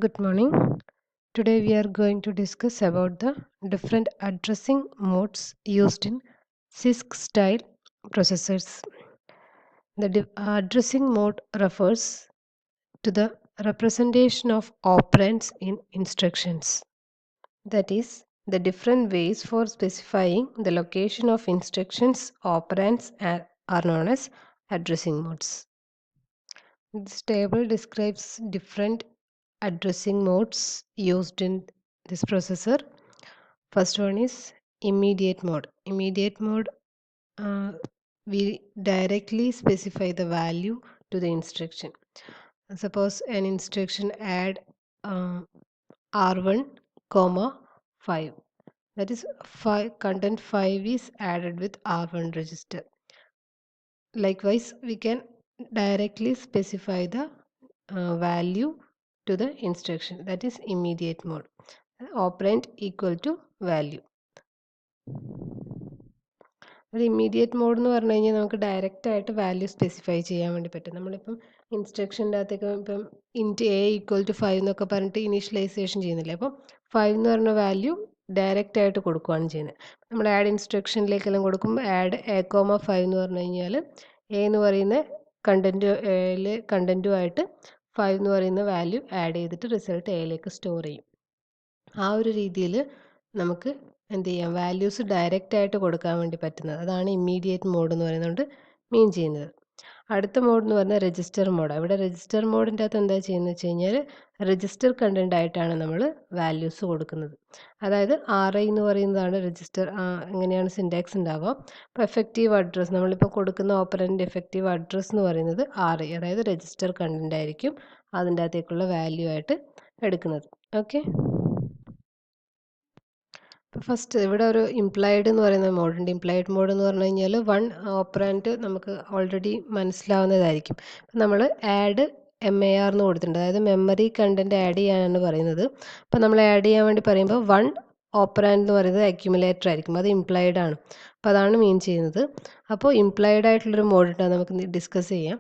Good morning. Today we are going to discuss about the different addressing modes used in CISC style processors. The addressing mode refers to the representation of operands in instructions. That is, the different ways for specifying the location of instructions operands are known as addressing modes. This table describes different addressing modes used in this processor. First one is immediate mode. Immediate mode, we directly specify the value to the instruction. Suppose an instruction add R1, comma 5. That is, content 5 is added with R1 register. Likewise, we can directly specify the value to the instruction, that is immediate mode. Operand equal to value. ഒരു immediate mode എന്ന് പറഞ്ഞു കഴിഞ്ഞാൽ നമുക്ക് direct ആയിട്ട് value specify ചെയ്യാൻ വേണ്ടി പറ്റും. നമ്മളിപ്പം ഇൻസ്ട്രക്ഷൻ്റെ അകത്തേക്ക് ഇപ്പം ഇൻറ്റ് എ ഈക്വൽ ടു 5 എന്നൊക്കെ പറഞ്ഞിട്ട് ഇനീഷ്യലൈസേഷൻ ചെയ്യുന്നില്ലേ, അപ്പം 5 എന്ന് പറഞ്ഞ വാല്യൂ ഡയറക്റ്റ് ആയിട്ട് കൊടുക്കുകയാണ് ചെയ്യുന്നത്. നമ്മൾ ആഡ് ഇൻസ്ട്രക്ഷനിലേക്കെല്ലാം കൊടുക്കുമ്പോൾ ആഡ് എ കോമ 5 എന്ന് പറഞ്ഞു കഴിഞ്ഞാൽ എ എന്ന് പറയുന്ന കണ്ടൻറ്റുമായിട്ട് 5 എന്ന് പറയുന്ന വാല്യൂ ആഡ് ചെയ്തിട്ട് റിസൾട്ട് എയിലേക്ക് സ്റ്റോർ ചെയ്യും. ആ ഒരു രീതിയിൽ നമുക്ക് എന്ത് ചെയ്യാം, വാല്യൂസ് ഡയറക്റ്റ് ആയിട്ട് കൊടുക്കാൻ വേണ്ടി പറ്റുന്നത്. അതാണ് ഇമ്മീഡിയറ്റ് മോഡ് എന്ന് പറയുന്നത് മീൻ ചെയ്യുന്നത്. അടുത്ത മോഡ് എന്ന് പറഞ്ഞാൽ രജിസ്റ്റർ മോഡാണ്. ഇവിടെ രജിസ്റ്റർ മോഡിൻ്റെ അകത്ത് എന്താ ചെയ്യുന്നത് വെച്ച് കഴിഞ്ഞാൽ രജിസ്റ്റർ കണ്ടൻ്റ് ആയിട്ടാണ് നമ്മൾ വാല്യൂസ് കൊടുക്കുന്നത്. അതായത് RI എന്ന് പറയുന്നതാണ് രജിസ്റ്റർ. എങ്ങനെയാണ് സിൻറ്റാക്സ് ഉണ്ടാവുക. അപ്പോൾ എഫക്റ്റീവ് അഡ്രസ്സ്, നമ്മളിപ്പോൾ കൊടുക്കുന്ന ഓപ്പറൻ്റ് എഫക്റ്റീവ് അഡ്രസ്സ് എന്ന് പറയുന്നത് RI, അതായത് രജിസ്റ്റർ കണ്ടൻ്റ് ആയിരിക്കും അതിൻ്റെ അകത്തേക്കുള്ള വാല്യൂ ആയിട്ട് എടുക്കുന്നത്. ഓക്കെ, ഫസ്റ്റ് ഇവിടെ ഒരു ഇംപ്ലൈഡ് എന്ന് പറയുന്ന മോഡുണ്ട്. ഇംപ്ലൈഡ് മോഡ് എന്ന് പറഞ്ഞു കഴിഞ്ഞാൽ വൺ ഓപ്പറാൻഡ് നമുക്ക് ഓൾറെഡി മനസ്സിലാവുന്നതായിരിക്കും. നമ്മൾ ആഡ് MAR എന്ന് കൊടുത്തിട്ടുണ്ട്, അതായത് മെമ്മറി കണ്ടൻറ്റ് ആഡ് ചെയ്യാനാണ് പറയുന്നത്. അപ്പോൾ നമ്മൾ ആഡ് ചെയ്യാൻ വേണ്ടി പറയുമ്പോൾ വൺ ഓപ്പറാൻഡ് എന്ന് പറയുന്നത് അക്യുമുലേറ്റർ ആയിരിക്കും, അത് ഇംപ്ലൈഡ് ആണ്. അപ്പോൾ അതാണ് മീൻ ചെയ്യുന്നത്. അപ്പോൾ ഇംപ്ലൈഡ് ആയിട്ടുള്ളൊരു മോഡുണ്ട്, അത് നമുക്ക് ഡിസ്കസ് ചെയ്യാം.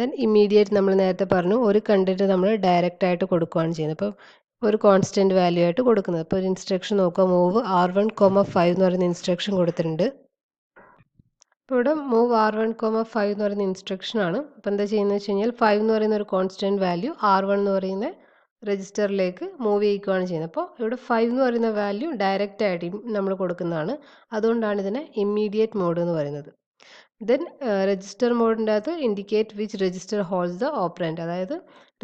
ദെൻ ഇമ്മീഡിയറ്റ്, നമ്മൾ നേരത്തെ പറഞ്ഞു ഒരു കണ്ടൻറ്റ് നമ്മൾ ഡയറക്റ്റ് ആയിട്ട് കൊടുക്കുകയാണ് ചെയ്യുന്നത്. അപ്പോൾ ഒരു കോൺസ്റ്റൻറ്റ് വാല്യൂ ആയിട്ട് കൊടുക്കുന്നത്. അപ്പോൾ ഒരു ഇൻസ്ട്രക്ഷൻ നോക്കുക, മൂവ് R1, 5 എന്ന് പറയുന്ന ഇൻസ്ട്രക്ഷൻ കൊടുത്തിട്ടുണ്ട്. അപ്പോൾ ഇവിടെ മൂവ് R1, 5 എന്ന് പറയുന്ന ഇൻസ്ട്രക്ഷൻ ആണ്. അപ്പോൾ എന്താ ചെയ്യുന്നത് വെച്ച് കഴിഞ്ഞാൽ 5 എന്ന് പറയുന്ന ഒരു കോൺസ്റ്റൻറ്റ് വാല്യൂ R1 എന്ന് പറയുന്ന രജിസ്റ്ററിലേക്ക് മൂവ് ചെയ്യിക്കുകയാണ് ചെയ്യുന്നത്. അപ്പോൾ ഇവിടെ 5 എന്ന് പറയുന്ന വാല്യൂ ഡയറക്റ്റ് ആയിട്ട് നമ്മൾ കൊടുക്കുന്നതാണ്. അതുകൊണ്ടാണ് ഇതിനെ ഇമ്മീഡിയറ്റ് മോഡ് എന്ന് പറയുന്നത്. ദെൻ രജിസ്റ്റർ മോഡിൻ്റെ അകത്ത് indicate which register holds the operant, അതായത്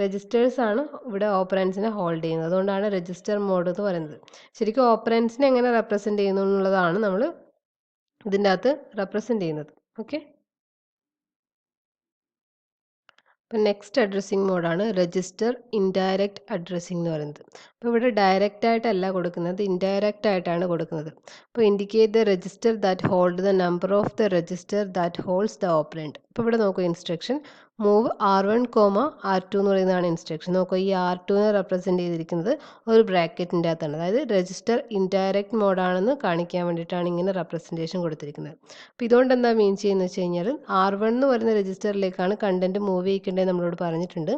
രജിസ്റ്റേഴ്സ് ആണ് ഇവിടെ ഓപ്പറൻസിനെ ഹോൾഡ് ചെയ്യുന്നത്. അതുകൊണ്ടാണ് രജിസ്റ്റർ മോഡ് എന്ന് പറയുന്നത്. ശരിക്കും ഓപ്പറൻസിനെ എങ്ങനെ റെപ്രസെൻറ്റ് ചെയ്യുന്നു എന്നുള്ളതാണ് നമ്മൾ ഇതിൻ്റെ അകത്ത് റെപ്രസെൻറ്റ് ചെയ്യുന്നത്. ഓക്കെ, അപ്പോൾ നെക്സ്റ്റ് അഡ്രസ്സിങ് മോഡാണ് രജിസ്റ്റർ ഇൻഡയറക്റ്റ് അഡ്രസ്സിങ് എന്ന് പറയുന്നത്. അപ്പോൾ ഇവിടെ ഡയറക്റ്റ് ആയിട്ടല്ല കൊടുക്കുന്നത്, ഇൻഡയറക്റ്റ് ആയിട്ടാണ് കൊടുക്കുന്നത്. അപ്പോൾ indicate the register that hold the number of the register that holds the operant. അപ്പോൾ ഇവിടെ നോക്കുക, ഇൻസ്ട്രക്ഷൻ മൂവ് R1, R2 എന്ന് പറയുന്നതാണ് ഇൻസ്ട്രക്ഷൻ. നോക്കുക, ഈ R2നെ റെപ്രസെൻറ്റ് ചെയ്തിരിക്കുന്നത് ഒരു ബ്രാക്കറ്റിൻ്റെ അകത്താണ്, അതായത് രജിസ്റ്റർ ഇൻഡയറക്റ്റ് മോഡാണെന്ന് കാണിക്കാൻ വേണ്ടിയിട്ടാണ് ഇങ്ങനെ റെപ്രസെൻറ്റേഷൻ കൊടുത്തിരിക്കുന്നത്. അപ്പോൾ ഇതുകൊണ്ട് എന്താ മീൻ ചെയ്യുന്നത് വെച്ച് കഴിഞ്ഞാൽ R1 എന്ന് പറയുന്ന രജിസ്റ്ററിലേക്കാണ് കണ്ടൻറ്റ് മൂവ് ചെയ്യിക്കേണ്ടത് നമ്മളോട് പറഞ്ഞിട്ടുണ്ട്.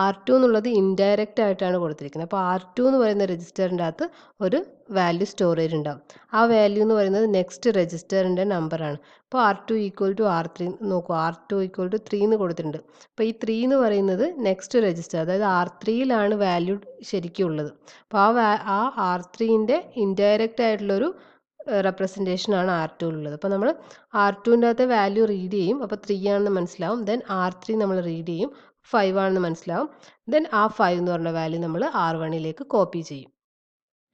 R2 എന്നുള്ളത് ഇൻഡയറക്റ്റ് ആയിട്ടാണ് കൊടുത്തിരിക്കുന്നത്. അപ്പോൾ R2 എന്ന് പറയുന്ന രജിസ്റ്ററിൻ്റെ അകത്ത് ഒരു വാല്യൂ സ്റ്റോർ ചെയ്തിട്ടുണ്ടാവും. ആ വാല്യൂ എന്ന് പറയുന്നത് നെക്സ്റ്റ് രജിസ്റ്ററിൻ്റെ നമ്പറാണ്. അപ്പോൾ R2 ഈക്വൽ ടു R3 നോക്കൂ, R2 ഈക്വൽ ടു 3 എന്ന് കൊടുത്തിട്ടുണ്ട്. അപ്പോൾ ഈ 3 എന്ന് പറയുന്നത് നെക്സ്റ്റ് രജിസ്റ്റർ, അതായത് R3യിലാണ് വാല്യൂ ശരിക്കും ഉള്ളത്. അപ്പോൾ ആ R3ൻ്റെ ഇൻഡയറക്റ്റ് ആയിട്ടുള്ളൊരു റെപ്രസെൻറ്റേഷൻ ആണ് R2 ഉള്ളത്. അപ്പോൾ നമ്മൾ R2ൻ്റെ അകത്തെ വാല്യൂ റീഡ് ചെയ്യും, അപ്പോൾ 3 ആണെന്ന് മനസ്സിലാവും. ദെൻ R3 നമ്മൾ റീഡ് ചെയ്യും, 5 ആണെന്ന് മനസ്സിലാവും. ദെൻ ആ 5 എന്ന് പറഞ്ഞ വാല്യൂ നമ്മൾ R1ലേക്ക് കോപ്പി ചെയ്യും.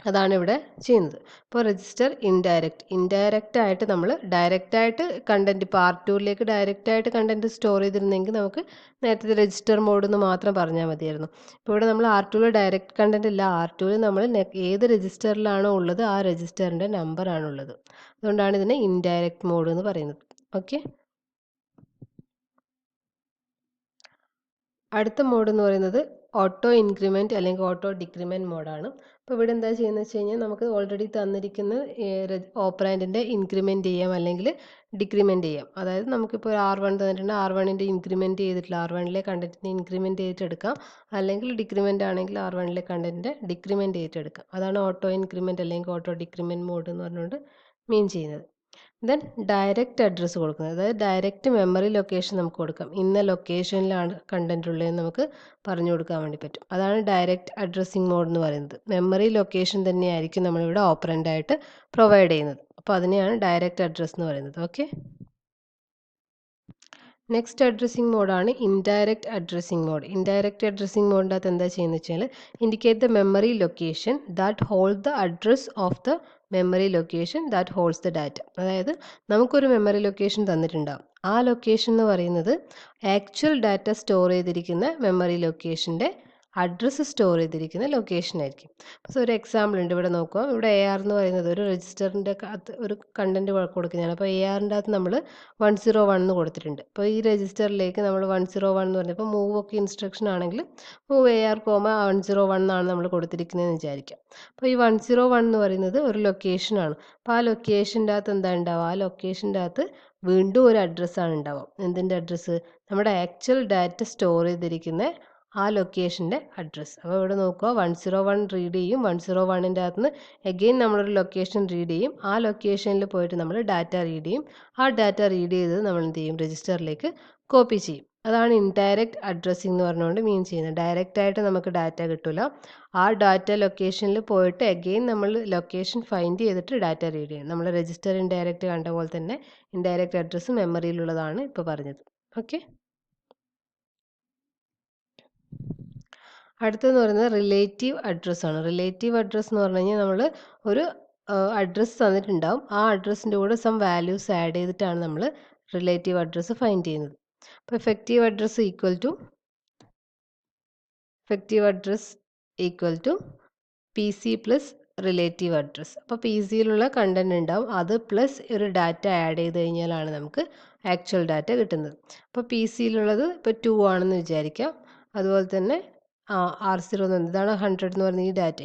അതാണ് ഇവിടെ ചെയ്യുന്നത്. ഇപ്പോൾ രജിസ്റ്റർ ഇൻഡയറക്റ്റ് ആയിട്ട് നമ്മൾ ഡയറക്റ്റ് ആയിട്ട് കണ്ടൻറ്റ്, ഇപ്പോൾ R2ലേക്ക് ഡയറക്റ്റ് ആയിട്ട് കണ്ടൻറ്റ് സ്റ്റോർ ചെയ്തിരുന്നെങ്കിൽ നമുക്ക് നേരത്തെ രജിസ്റ്റർ മോഡ് എന്ന് മാത്രം പറഞ്ഞാൽ മതിയായിരുന്നു. ഇപ്പോൾ ഇവിടെ നമ്മൾ R2ൽ ഡയറക്റ്റ് കണ്ടൻറ്റ് ഇല്ല, R2ൽ നമ്മൾ ഏത് രജിസ്റ്ററിലാണോ ഉള്ളത് ആ രജിസ്റ്ററിൻ്റെ നമ്പറാണുള്ളത്. അതുകൊണ്ടാണ് ഇതിനെ ഇൻഡയറക്റ്റ് മോഡ് എന്ന് പറയുന്നത്. ഓക്കെ, അടുത്ത മോഡ് എന്ന് പറയുന്നത് ഓട്ടോ ഇൻക്രിമെൻറ്റ് അല്ലെങ്കിൽ ഓട്ടോ ഡിക്രിമെൻറ്റ് മോഡാണ്. അപ്പോൾ ഇവിടെ എന്താ ചെയ്യുന്നത് വെച്ച് കഴിഞ്ഞാൽ നമുക്ക് ഓൾറെഡി തന്നിരിക്കുന്ന ഓപ്പറാൻഡിൻ്റെ ഇൻക്രിമെൻറ്റ് ചെയ്യാം അല്ലെങ്കിൽ ഡിക്രിമെൻറ്റ് ചെയ്യാം. അതായത് നമുക്കിപ്പോൾ ഒരു R1 തന്നിട്ടുണ്ട്, R1ൻ്റെ ഇൻക്രിമെൻറ്റ് ചെയ്തിട്ടുള്ള R1ലെ കണ്ടൻറ്റിനെ ഇൻക്രിമെൻറ്റ് ചെയ്തിട്ടെടുക്കാം, അല്ലെങ്കിൽ ഡിക്രിമെൻ്റ് ആണെങ്കിൽ R1ലെ കണ്ടൻറ്റിനെ ഡിക്രിമെൻറ്റ് ചെയ്തിട്ടെടുക്കാം. അതാണ് ഓട്ടോ ഇൻക്രിമെൻറ്റ് അല്ലെങ്കിൽ ഓട്ടോ ഡിക്രിമെൻറ്റ് മോഡ് എന്ന് പറഞ്ഞുകൊണ്ട് മീൻ ചെയ്യുന്നത്. ദെൻ ഡയറക്റ്റ് അഡ്രസ്സ് കൊടുക്കുന്നത്, അതായത് ഡയറക്റ്റ് മെമ്മറി ലൊക്കേഷൻ നമുക്ക് കൊടുക്കാം. ഇന്ന ലൊക്കേഷനിലാണ് കണ്ടൻറ് ഉള്ളതെന്ന് നമുക്ക് പറഞ്ഞു കൊടുക്കാൻ വേണ്ടി പറ്റും. അതാണ് ഡയറക്റ്റ് അഡ്രസ്സിങ് മോഡ് എന്ന് പറയുന്നത്. മെമ്മറി ലൊക്കേഷൻ തന്നെയായിരിക്കും നമ്മളിവിടെ ഓപ്പറൻ്റായിട്ട് പ്രൊവൈഡ് ചെയ്യുന്നത്. അപ്പോൾ അതിനെയാണ് ഡയറക്റ്റ് അഡ്രസ്സ് എന്ന് പറയുന്നത്. ഓക്കെ. നെക്സ്റ്റ് അഡ്രസ്സിങ് മോഡാണ് indirect addressing mode. Indirect addressing മോഡിൻ്റെ അകത്ത് എന്താ ചെയ്യുന്നത് വെച്ചാൽ indicate the memory location that hold the address of the memory location that holds the data. അതായത് നമുക്കൊരു മെമ്മറി ലൊക്കേഷൻ തന്നിട്ടുണ്ടാകും. ആ ലൊക്കേഷൻ എന്ന് പറയുന്നത് ആക്ച്വൽ ഡാറ്റ സ്റ്റോർ ചെയ്തിരിക്കുന്ന മെമ്മറി ലൊക്കേഷൻ്റെ അഡ്രസ്സ് സ്റ്റോർ ചെയ്തിരിക്കുന്ന ലൊക്കേഷൻ ആയിരിക്കും. സോ ഒരു എക്സാമ്പിൾ ഉണ്ട്, ഇവിടെ നോക്കുക. ഇവിടെ AR എന്ന് പറയുന്നത് ഒരു രജിസ്റ്ററിൻ്റെ അകത്ത് ഒരു കണ്ടൻറ്റ് കൊടുക്കുന്നതാണ്. അപ്പോൾ ARൻ്റെ അകത്ത് നമ്മൾ 101 എന്ന് കൊടുത്തിട്ടുണ്ട്. അപ്പോൾ ഈ രജിസ്റ്ററിലേക്ക് നമ്മൾ 101 എന്ന് പറഞ്ഞപ്പോൾ മൂവ് ഒക്കെ ഇൻസ്ട്രക്ഷൻ ആണെങ്കിൽ മൂവ് AR, 101 എന്നാണ് നമ്മൾ കൊടുത്തിരിക്കുന്നതെന്ന് വിചാരിക്കാം. അപ്പോൾ ഈ 101 എന്ന് പറയുന്നത് ഒരു ലൊക്കേഷനാണ്. അപ്പോൾ ആ ലൊക്കേഷൻ്റെ അകത്ത് എന്താ ഉണ്ടാവുക, ആ ലൊക്കേഷൻ്റെ അകത്ത് വീണ്ടും ഒരു അഡ്രസ്സാണ് ഉണ്ടാവുക. എന്തിൻ്റെ അഡ്രസ്സ്? നമ്മുടെ ആക്ച്വൽ ഡാറ്റ സ്റ്റോർ ചെയ്തിരിക്കുന്ന ആ ലൊക്കേഷൻ്റെ അഡ്രസ്സ്. അപ്പോൾ ഇവിടെ നോക്കുക, 101 റീഡ് ചെയ്യും. 101ൻ്റെ അകത്ത് നിന്ന് എഗെയിൻ നമ്മളൊരു ലൊക്കേഷൻ റീഡ് ചെയ്യും. ആ ലൊക്കേഷനിൽ പോയിട്ട് നമ്മൾ ഡാറ്റ റീഡ് ചെയ്യും. ആ ഡാറ്റ റീഡ് ചെയ്തത് നമ്മൾ എന്ത് ചെയ്യും, രജിസ്റ്ററിലേക്ക് കോപ്പി ചെയ്യും. അതാണ് ഇൻഡയറക്റ്റ് അഡ്രസ്സിംഗ് എന്ന് പറഞ്ഞുകൊണ്ട് മീൻ ചെയ്യുന്നത്. ഡയറക്റ്റ് ആയിട്ട് നമുക്ക് ഡാറ്റ കിട്ടില്ല. ആ ഡാറ്റ ലൊക്കേഷനിൽ പോയിട്ട് എഗെയിൻ നമ്മൾ ലൊക്കേഷൻ ഫൈൻഡ് ചെയ്തിട്ട് ഡാറ്റ റീഡ് ചെയ്യും. നമ്മൾ രജിസ്റ്റർ ഇൻഡയറക്റ്റ് കണ്ട പോലെ തന്നെ ഇൻഡയറക്റ്റ് അഡ്രസ്സ് മെമ്മറിയിലുള്ളതാണ് ഇപ്പോൾ പറഞ്ഞത്. ഓക്കെ. അടുത്തതെന്ന് പറയുന്നത് റിലേറ്റീവ് അഡ്രസ്സാണ്. റിലേറ്റീവ് അഡ്രസ്സ് എന്ന് പറഞ്ഞു കഴിഞ്ഞാൽ നമ്മൾ ഒരു അഡ്രസ്സ് തന്നിട്ടുണ്ടാവും. ആ അഡ്രസ്സിൻ്റെ കൂടെ സം വാല്യൂസ് ആഡ് ചെയ്തിട്ടാണ് നമ്മൾ റിലേറ്റീവ് അഡ്രസ്സ് ഫൈൻഡ് ചെയ്യുന്നത്. അപ്പോൾ effective address equal to PC plus relative address. അപ്പോൾ PCയിലുള്ള കണ്ടൻറ് ഉണ്ടാവും, അത് പ്ലസ് ഒരു ഡാറ്റ ആഡ് ചെയ്ത് കഴിഞ്ഞാലാണ് നമുക്ക് ആക്ച്വൽ ഡാറ്റ കിട്ടുന്നത്. അപ്പോൾ PCയിലുള്ളത് ഇപ്പോൾ 2 ആണെന്ന് വിചാരിക്കാം. അതുപോലെ തന്നെ R0 എന്ന് പറയുന്നത്, ഇതാണ് 100 എന്ന് പറയുന്ന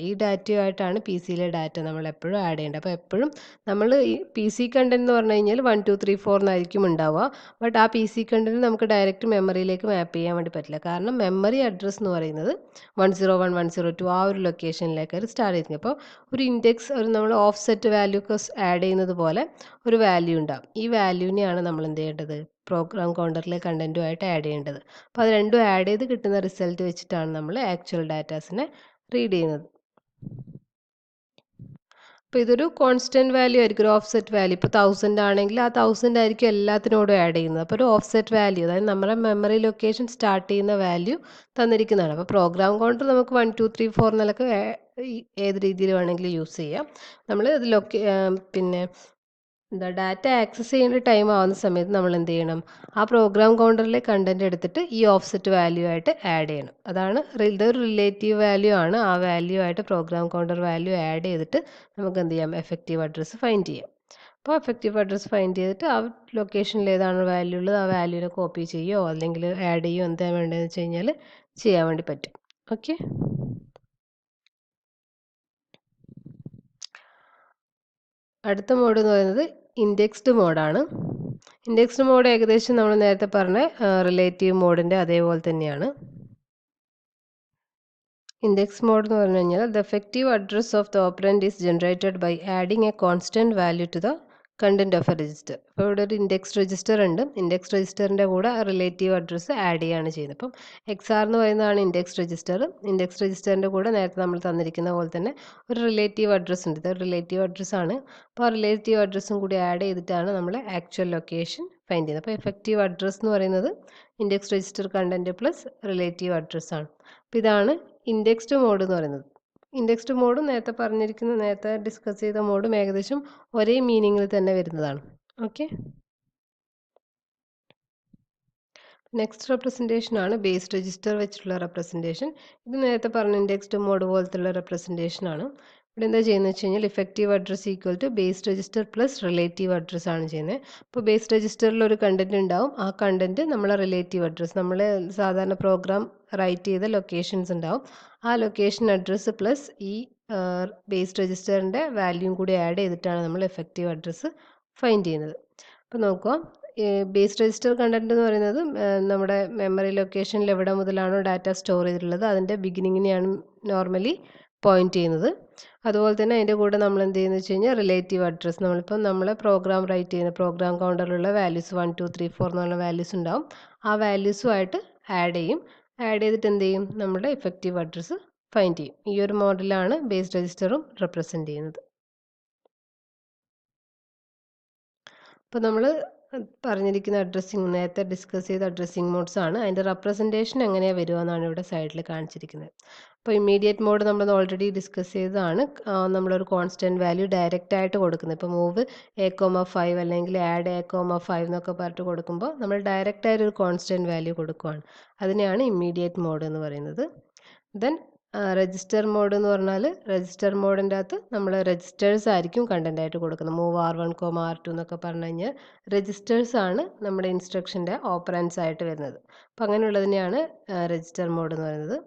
ഈ ഡാറ്റയുമായിട്ടാണ് PCയിലെ ഡാറ്റ നമ്മൾ എപ്പോഴും ആഡ് ചെയ്യേണ്ടത്. അപ്പോൾ എപ്പോഴും നമ്മൾ ഈ PC കണ്ടൻറ് എന്ന് പറഞ്ഞു കഴിഞ്ഞാൽ 1 2 3 4 എന്നായിരിക്കും ഉണ്ടാവുക. ബട്ട് ആ PC കണ്ടൻറ് നമുക്ക് ഡയറക്റ്റ് മെമ്മറിയിലേക്ക് മാപ്പ് ചെയ്യാൻ വേണ്ടി പറ്റില്ല. കാരണം മെമ്മറി അഡ്രസ്സ് എന്ന് പറയുന്നത് 101 102 ആ ഒരു ലൊക്കേഷനിലേക്കാണ് സ്റ്റാർട്ട് ചെയ്യുന്നത്. അപ്പോൾ ഒരു ഇൻഡെക്സ്, നമ്മൾ ഓഫ്സെറ്റ് വാല്യൂ ഒക്കെ ആഡ് ചെയ്യുന്നത് പോലെ ഒരു വാല്യൂ ഉണ്ടാകും. ഈ വാല്യൂവിനെയാണ് നമ്മൾ എന്ത് ചെയ്യേണ്ടത്, പ്രോഗ്രാം കൗണ്ടറിലെ കണ്ടൻറ്റുമായിട്ട് ആഡ് ചെയ്യേണ്ടത്. അപ്പോൾ അത് രണ്ടും ആഡ് ചെയ്ത് കിട്ടുന്ന റിസൾട്ട് വെച്ചിട്ടാണ് നമ്മൾ ആക്ച്വൽ ഡാറ്റാസിനെ റീഡ് ചെയ്യുന്നത്. അപ്പോൾ ഇതൊരു കോൺസ്റ്റൻറ്റ് വാല്യൂ ആയിരിക്കും, ഒരു ഓഫ്സെറ്റ് വാല്യൂ. ഇപ്പോൾ 1000 ആണെങ്കിൽ ആ 1000 ആയിരിക്കും എല്ലാത്തിനോടും ആഡ് ചെയ്യുന്നത്. അപ്പോൾ ഒരു ഓഫ്സെറ്റ് വാല്യൂ, അതായത് നമ്മുടെ മെമ്മറി ലൊക്കേഷൻ സ്റ്റാർട്ട് ചെയ്യുന്ന വാല്യൂ തന്നിരിക്കുന്നതാണ്. അപ്പോൾ പ്രോഗ്രാം കൗണ്ടർ നമുക്ക് 1 2 3 4 എന്നൊക്കെ ഏത് രീതിയിൽ വേണമെങ്കിലും യൂസ് ചെയ്യാം. നമ്മൾ പിന്നെ ഡാറ്റ ആക്സസ് ചെയ്യേണ്ട ടൈം ആവുന്ന സമയത്ത് നമ്മൾ എന്ത് ചെയ്യണം, ആ പ്രോഗ്രാം കൗണ്ടറിലെ കണ്ടൻറ് എടുത്തിട്ട് ഈ ഓഫ്സെറ്റ് വാല്യൂ ആയിട്ട് ആഡ് ചെയ്യണം. അതാണ് ഇതൊരു റിലേറ്റീവ് വാല്യൂ ആണ്. ആ വാല്യൂ ആയിട്ട് പ്രോഗ്രാം കൗണ്ടർ വാല്യൂ ആഡ് ചെയ്തിട്ട് നമുക്ക് എന്ത് ചെയ്യാം, എഫക്റ്റീവ് അഡ്രസ്സ് ഫൈൻഡ് ചെയ്യാം. അപ്പോൾ എഫക്റ്റീവ് അഡ്രസ്സ് ഫൈൻഡ് ചെയ്തിട്ട് ആ ലൊക്കേഷനിൽ ഏതാണ് വാല്യൂ ഉള്ളത് ആ വാല്യൂനെ കോപ്പി ചെയ്യുകയോ അല്ലെങ്കിൽ ആഡ് ചെയ്യുകയോ എന്താ വേണ്ടതെന്ന് വെച്ച് കഴിഞ്ഞാൽ ചെയ്യാൻ വേണ്ടി പറ്റും. ഓക്കെ. അടുത്ത മോഡ് എന്ന് പറയുന്നത് ഇൻഡെക്സ്ഡ് മോഡാണ്. ഇൻഡെക്സ്ഡ് മോഡ് ഏകദേശം നമ്മൾ നേരത്തെ പറഞ്ഞ റിലേറ്റീവ് മോഡിൻ്റെ അതേപോലെ തന്നെയാണ്. ഇൻഡെക്സ് മോഡ് എന്ന് പറഞ്ഞു കഴിഞ്ഞാൽ the effective address of the operand is generated by adding a constant value to the content of a register. അപ്പോൾ ഇവിടെ ഒരു ഇൻഡെക്സ് രജിസ്റ്റർ ഉണ്ട്. ഇൻഡെക്സ് രജിസ്റ്ററിൻ്റെ കൂടെ റിലേറ്റീവ് അഡ്രസ്സ് ആഡ് ചെയ്യുകയാണ് ചെയ്യുന്നത്. അപ്പം XR എന്ന് പറയുന്നതാണ് ഇൻഡെക്സ് രജിസ്റ്റർ. ഇൻഡെക്സ് രജിസ്റ്ററിൻ്റെ കൂടെ നേരത്തെ നമ്മൾ തന്നിരിക്കുന്ന പോലെ തന്നെ ഒരു റിലേറ്റീവ് അഡ്രസ്സ് ഉണ്ട്. ഇത് റിലേറ്റീവ് അഡ്രസ്സാണ്. അപ്പോൾ ആ റിലേറ്റീവ് അഡ്രസ്സും കൂടി ആഡ് ചെയ്തിട്ടാണ് നമ്മൾ ആക്ച്വൽ ലൊക്കേഷൻ ഫൈൻഡ് ചെയ്യുന്നത്. അപ്പോൾ എഫക്റ്റീവ് അഡ്രസ്സ് എന്ന് പറയുന്നത് index register content plus relative അഡ്രസ്സാണ്. അപ്പോൾ ഇതാണ് ഇൻഡെക്സ്ഡ് മോഡ് എന്ന് പറയുന്നത്. ഇൻഡെക്സ്ഡ് മോഡും നേരത്തെ ഡിസ്കസ് ചെയ്ത മോഡും ഏകദേശം ഒരേ മീനിങ്ങിൽ തന്നെ വരുന്നതാണ്. ഓക്കെ. നെക്സ്റ്റ് റെപ്രസെൻറ്റേഷൻ ആണ് ബേസ് രജിസ്റ്റർ വെച്ചിട്ടുള്ള റെപ്രസെൻറ്റേഷൻ. ഇത് നേരത്തെ പറഞ്ഞ ഇൻഡെക്സ്ഡ് മോഡ് പോലത്തുള്ള റെപ്രസെൻറ്റേഷൻ ആണ്. ഇവിടെ എന്താ ചെയ്യുന്നത് വെച്ച് കഴിഞ്ഞാൽ effective address equal to base register plus relative address ആണ് ചെയ്യുന്നത്. അപ്പോൾ ബേസ് രജിസ്റ്ററിൽ ഒരു കണ്ടന്റ് ഉണ്ടാവും, ആ കണ്ടന്റ് നമ്മളെ റിലേറ്റീവ് അഡ്രസ്, നമ്മൾ സാധാരണ പ്രോഗ്രാം റൈറ്റ് ചെയ്ത ലൊക്കേഷൻസ് ഉണ്ടാവും, ആ ലൊക്കേഷൻ അഡ്രസ്സ് പ്ലസ് ഈ ബേസ് രജിസ്റ്ററിൻ്റെ വാല്യൂം കൂടി ആഡ് ചെയ്തിട്ടാണ് നമ്മൾ എഫക്റ്റീവ് അഡ്രസ്സ് ഫൈൻഡ് ചെയ്യുന്നത്. അപ്പോൾ നോക്കുക, ബേസ് രജിസ്റ്റർ കണ്ടന്റ് എന്ന് പറയുന്നത് നമ്മുടെ മെമ്മറി ലൊക്കേഷനിൽ എവിടെ മുതലാണോ ഡാറ്റ സ്റ്റോർ ചെയ്തിട്ടുള്ളത് അതിൻ്റെ ബിഗിനിങ്ങിനെയാണ് നോർമലി പോയിന്റ് ചെയ്യുന്നത്. അതുപോലെ തന്നെ അതിൻ്റെ കൂടെ നമ്മൾ എന്ത് ചെയ്യുന്നത് വെച്ച് കഴിഞ്ഞാൽ റിലേറ്റീവ് അഡ്രസ്സ്, നമ്മളിപ്പോൾ നമ്മളെ പ്രോഗ്രാം റൈറ്റ് ചെയ്യുന്ന പ്രോഗ്രാം കൗണ്ടറിലുള്ള വാല്യൂസ് 1 2 3 4 എന്നുള്ള വാല്യൂസ് ഉണ്ടാവും, ആ വാല്യൂസുമായിട്ട് ആഡ് ചെയ്യും. ആഡ് ചെയ്തിട്ട് എന്ത് ചെയ്യും, നമ്മുടെ ഇഫക്റ്റീവ് അഡ്രസ്സ് ഫൈൻഡ് ചെയ്യും. ഈ ഒരു മോഡലാണ് ബേസ് രജിസ്റ്ററും റെപ്രസെൻറ്റ് ചെയ്യുന്നത്. അപ്പോൾ നമ്മൾ പറഞ്ഞിരിക്കുന്ന അഡ്രസ്സിങ് നേരത്തെ ഡിസ്കസ് ചെയ്ത അഡ്രസ്സിങ് മോഡ്സ് ആണ്. അതിൻ്റെ റെപ്രസെൻറ്റേഷൻ എങ്ങനെയാണ് വരിക എന്നാണ് ഇവിടെ സൈഡിൽ കാണിച്ചിരിക്കുന്നത്. അപ്പോൾ ഇമ്മീഡിയറ്റ് മോഡ് നമ്മൾ ഓൾറെഡി ഡിസ്കസ് ചെയ്തതാണ്. നമ്മളൊരു കോൺസ്റ്റൻറ്റ് വാല്യൂ ഡയറക്റ്റ് ആയിട്ട് കൊടുക്കുന്നത്. ഇപ്പോൾ മൂവ് A,5 അല്ലെങ്കിൽ ആഡ് A,5 എന്നൊക്കെ പറഞ്ഞിട്ട് കൊടുക്കുമ്പോൾ നമ്മൾ ഡയറക്റ്റ് ആയിട്ട് ഒരു കോൺസ്റ്റൻറ്റ് വാല്യൂ കൊടുക്കുകയാണ്. അതിനെയാണ് ഇമ്മീഡിയറ്റ് മോഡ് എന്ന് പറയുന്നത്. ദെൻ രജിസ്റ്റർ മോഡ് എന്ന് പറഞ്ഞാൽ രജിസ്റ്റർ മോഡിൻ്റെ അകത്ത് നമ്മൾ രജിസ്റ്റേഴ്സ് ആയിരിക്കും കണ്ടൻ്റ് ആയിട്ട് കൊടുക്കുന്നത്. മൂവ് R1, R2 എന്നൊക്കെ പറഞ്ഞു കഴിഞ്ഞാൽ രജിസ്റ്റേഴ്സ് ആണ് നമ്മുടെ ഇൻസ്ട്രക്ഷൻ്റെ ഓപ്പറൻസ് ആയിട്ട് വരുന്നത്. അപ്പോൾ അങ്ങനെയുള്ളതിനെയാണ് രജിസ്റ്റർ മോഡ് എന്ന് പറയുന്നത്.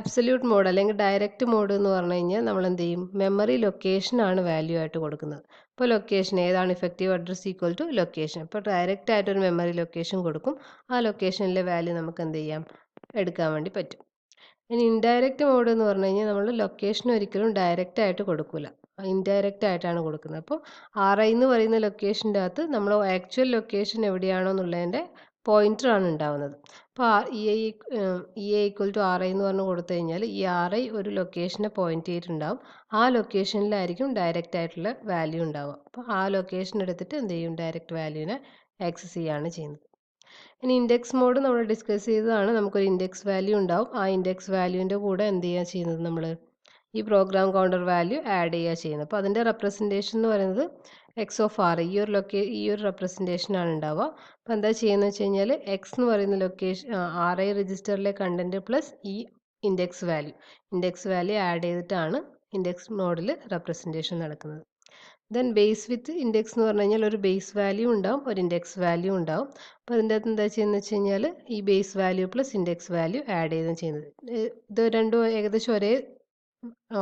അബ്സല്യൂട്ട് മോഡ് അല്ലെങ്കിൽ ഡയറക്റ്റ് മോഡ് എന്ന് പറഞ്ഞു കഴിഞ്ഞാൽ നമ്മൾ എന്ത് ചെയ്യും, മെമ്മറി ലൊക്കേഷനാണ് വാല്യൂ ആയിട്ട് കൊടുക്കുന്നത്. ഇപ്പോൾ ലൊക്കേഷൻ ഏതാണ്, effective address equal to location. ഇപ്പോൾ ഡയറക്റ്റ് ആയിട്ടൊരു മെമ്മറി ലൊക്കേഷൻ കൊടുക്കും, ആ ലൊക്കേഷനിലെ വാല്യൂ നമുക്ക് എന്ത് ചെയ്യാം, എടുക്കാൻ വേണ്ടി പറ്റും. ഇനി ഇൻഡയറക്റ്റ് മോഡ് എന്ന് പറഞ്ഞു കഴിഞ്ഞാൽ നമ്മൾ ലൊക്കേഷൻ ഒരിക്കലും ഡയറക്റ്റ് ആയിട്ട് കൊടുക്കില്ല, ഇൻഡയറക്റ്റ് ആയിട്ടാണ് കൊടുക്കുന്നത്. അപ്പോൾ RI എന്ന് പറയുന്ന ലൊക്കേഷൻ്റെ അകത്ത് നമ്മൾ ആക്ച്വൽ ലൊക്കേഷൻ എവിടെയാണോ എന്നുള്ളതിൻ്റെ പോയിൻ്ററാണ് ഉണ്ടാവുന്നത്. അപ്പോൾ EA ഈക്വൽ ടു RI എന്ന് പറഞ്ഞ് കൊടുത്തു കഴിഞ്ഞാൽ ഈ RI ഒരു ലൊക്കേഷനെ പോയിന്റ് ചെയ്തിട്ടുണ്ടാവും, ആ ലൊക്കേഷനിലായിരിക്കും ഡയറക്റ്റ് ആയിട്ടുള്ള വാല്യൂ ഉണ്ടാവുക. അപ്പോൾ ആ ലൊക്കേഷൻ എടുത്തിട്ട് എന്ത് ചെയ്യും, ഡയറക്റ്റ് വാല്യൂവിനെ ആക്സസ് ചെയ്യുകയാണ് ചെയ്യുന്നത്. ഇനി ഇൻഡെക്സ് മോഡ് നമ്മൾ ഡിസ്കസ് ചെയ്തതാണ്. നമുക്കൊരു ഇൻഡെക്സ് വാല്യൂ ഉണ്ടാവും, ആ ഇൻഡെക്സ് വാല്യൂവിൻ്റെ കൂടെ എന്ത് ചെയ്യുക ചെയ്യുന്നത്, നമ്മൾ ഈ പ്രോഗ്രാം കൗണ്ടർ വാല്യൂ ആഡ് ചെയ്യുക ചെയ്യുന്നത്. അപ്പോൾ അതിൻ്റെ റെപ്രസെൻറ്റേഷൻ എന്ന് പറയുന്നത് എക്സ് ഓഫ് ആർ, ഈ ഒരു റെപ്രസെൻറ്റേഷനാണ് ഉണ്ടാവുക. അപ്പോൾ എന്താ ചെയ്യുന്നത് വെച്ച് കഴിഞ്ഞാൽ എക്സ് എന്ന് പറയുന്ന ലൊക്കേഷൻ RI രജിസ്റ്ററിലെ കണ്ടൻറ്റ് പ്ലസ് ഈ ഇൻഡെക്സ് വാല്യൂ ആഡ് ചെയ്തിട്ടാണ് ഇൻഡെക്സ് മോഡിൽ റെപ്രസെൻറ്റേഷൻ നടക്കുന്നത്. ദെൻ ബേസ് വിത്ത് ഇൻഡെക്സ് എന്ന് പറഞ്ഞു കഴിഞ്ഞാൽ ഒരു ബേസ് വാല്യൂ ഉണ്ടാവും, ഒരു ഇൻഡെക്സ് വാല്യൂ ഉണ്ടാവും. അപ്പോൾ അതിൻ്റെ അകത്ത് എന്താ ചെയ്യുന്നത് വെച്ച് കഴിഞ്ഞാൽ ഈ base value plus index value add ചെയ്താണ് ചെയ്യുന്നത്. ഇത് രണ്ടും ഏകദേശം ഒരേ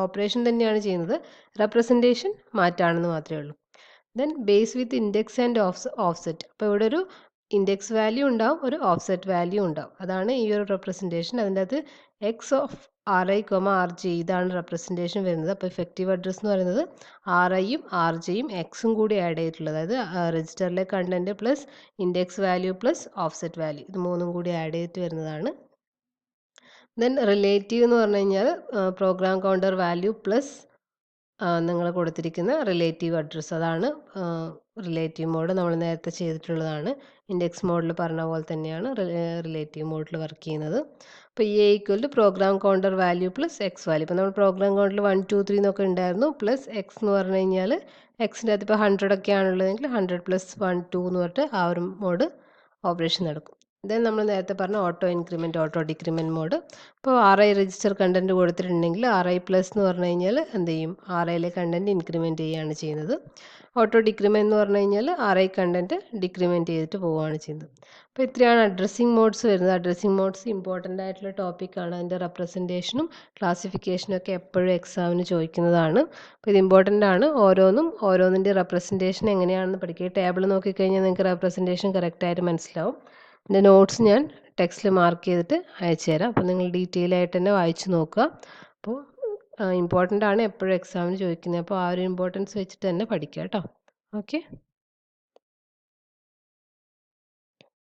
ഓപ്പറേഷൻ തന്നെയാണ് ചെയ്യുന്നത്, റെപ്രസെൻറ്റേഷൻ മാറ്റാണെന്ന് മാത്രമേ ഉള്ളൂ. Then base with index and offset. അപ്പോൾ ഇവിടെ ഒരു ഇൻഡെക്സ് വാല്യൂ ഉണ്ടാവും, ഒരു ഓഫ്സെറ്റ് വാല്യൂ ഉണ്ടാവും, അതാണ് ഈ ഒരു റെപ്രസെൻറ്റേഷൻ. അതിൻ്റെ അകത്ത് എക്സ് ഓഫ് RI, RJ ഇതാണ് റെപ്രസെൻറ്റേഷൻ വരുന്നത്. അപ്പോൾ ഇഫക്റ്റീവ് അഡ്രസ് എന്ന് പറയുന്നത് RIയും RJയും എക്സും കൂടി ആഡ് ചെയ്തിട്ടുള്ളത്, അതായത് രജിസ്റ്ററിലെ content plus index value plus offset value, ഇത് മൂന്നും കൂടി ആഡ് ചെയ്തിട്ട് വരുന്നതാണ്. ദെൻ റിലേറ്റീവ് എന്ന് പറഞ്ഞു കഴിഞ്ഞാൽ പ്രോഗ്രാം കൗണ്ടർ വാല്യൂ പ്ലസ് നിങ്ങൾ കൊടുത്തിരിക്കുന്ന റിലേറ്റീവ് അഡ്രസ്സ്, അതാണ് റിലേറ്റീവ് മോഡ്. നമ്മൾ നേരത്തെ ചെയ്തിട്ടുള്ളതാണ്. ഇൻഡെക്സ് മോഡിൽ പറഞ്ഞ പോലെ തന്നെയാണ് റിലേറ്റീവ് മോഡിൽ വർക്ക് ചെയ്യുന്നത്. അപ്പോൾ EA equal to program counter value plus X value. ഇപ്പോൾ നമ്മൾ പ്രോഗ്രാം കൗണ്ടറിൽ 1 2 3 എന്നൊക്കെ ഉണ്ടായിരുന്നു, പ്ലസ് എക്സ് എന്ന് പറഞ്ഞു കഴിഞ്ഞാൽ എക്സിൻ്റെ അകത്ത് ഇപ്പോൾ 100 ഒക്കെ ആണുള്ളതെങ്കിൽ 100 പ്ലസ് 1 2 എന്ന് പറഞ്ഞിട്ട് ആ ഒരു മോഡ് ഓപ്പറേഷൻ നടക്കും. ദെൻ നമ്മൾ നേരത്തെ പറഞ്ഞ auto increment, auto decrement mode. ഇപ്പോൾ RI രജിസ്റ്റർ കണ്ടൻറ്റ് കൊടുത്തിട്ടുണ്ടെങ്കിൽ RI പ്ലസ് എന്ന് പറഞ്ഞു കഴിഞ്ഞാൽ എന്ത് ചെയ്യും, RIയിലെ കണ്ടൻറ്റ് ഇൻക്രിമെൻറ്റ് ചെയ്യുകയാണ് ചെയ്യുന്നത്. ഓട്ടോ ഡിക്രിമെൻറ്റ് എന്ന് പറഞ്ഞു കഴിഞ്ഞാൽ RI കണ്ടൻറ്റ് ഡിക്രിമെൻറ്റ് ചെയ്തിട്ട് പോവുകയാണ് ചെയ്യുന്നത്. അപ്പോൾ ഇത്രയാണ് അഡ്രസ്സിങ് മോഡ്സ് വരുന്നത്. അഡ്രസ്സിങ് മോഡ്സ് ഇമ്പോർട്ടൻ്റ് ആയിട്ടുള്ള ടോപ്പിക്കാണ്. അതിൻ്റെ റെപ്രസെൻറ്റേഷനും ക്ലാസിഫിക്കേഷനും ഒക്കെ എപ്പോഴും എക്സാമിന് ചോദിക്കുന്നതാണ്. അപ്പോൾ ഇത് ഇമ്പോർട്ടൻ്റ് ആണ്. ഓരോന്നിൻ്റെ റെപ്രസെൻറ്റേഷൻ എങ്ങനെയാണെന്ന് പഠിക്കുക. ടേബിൾ നോക്കിക്കഴിഞ്ഞാൽ നിങ്ങൾക്ക് റെപ്രസെൻറ്റേഷൻ കറക്റ്റായിട്ട് മനസ്സിലാവും. എൻ്റെ നോട്ട്സ് ഞാൻ ടെക്സ്റ്റിൽ മാർക്ക് ചെയ്തിട്ട് അയച്ചു തരാം, അപ്പോൾ നിങ്ങൾ ഡീറ്റെയിൽ ആയിട്ട് തന്നെ വായിച്ച് നോക്കുക. അപ്പോൾ ഇമ്പോർട്ടൻ്റ് ആണ്, എപ്പോഴും എക്സാമിന് ചോദിക്കുന്നത്. അപ്പോൾ ആ ഒരു ഇമ്പോർട്ടൻസ് വെച്ചിട്ട് തന്നെ പഠിക്കുക കേട്ടോ. ഓക്കെ.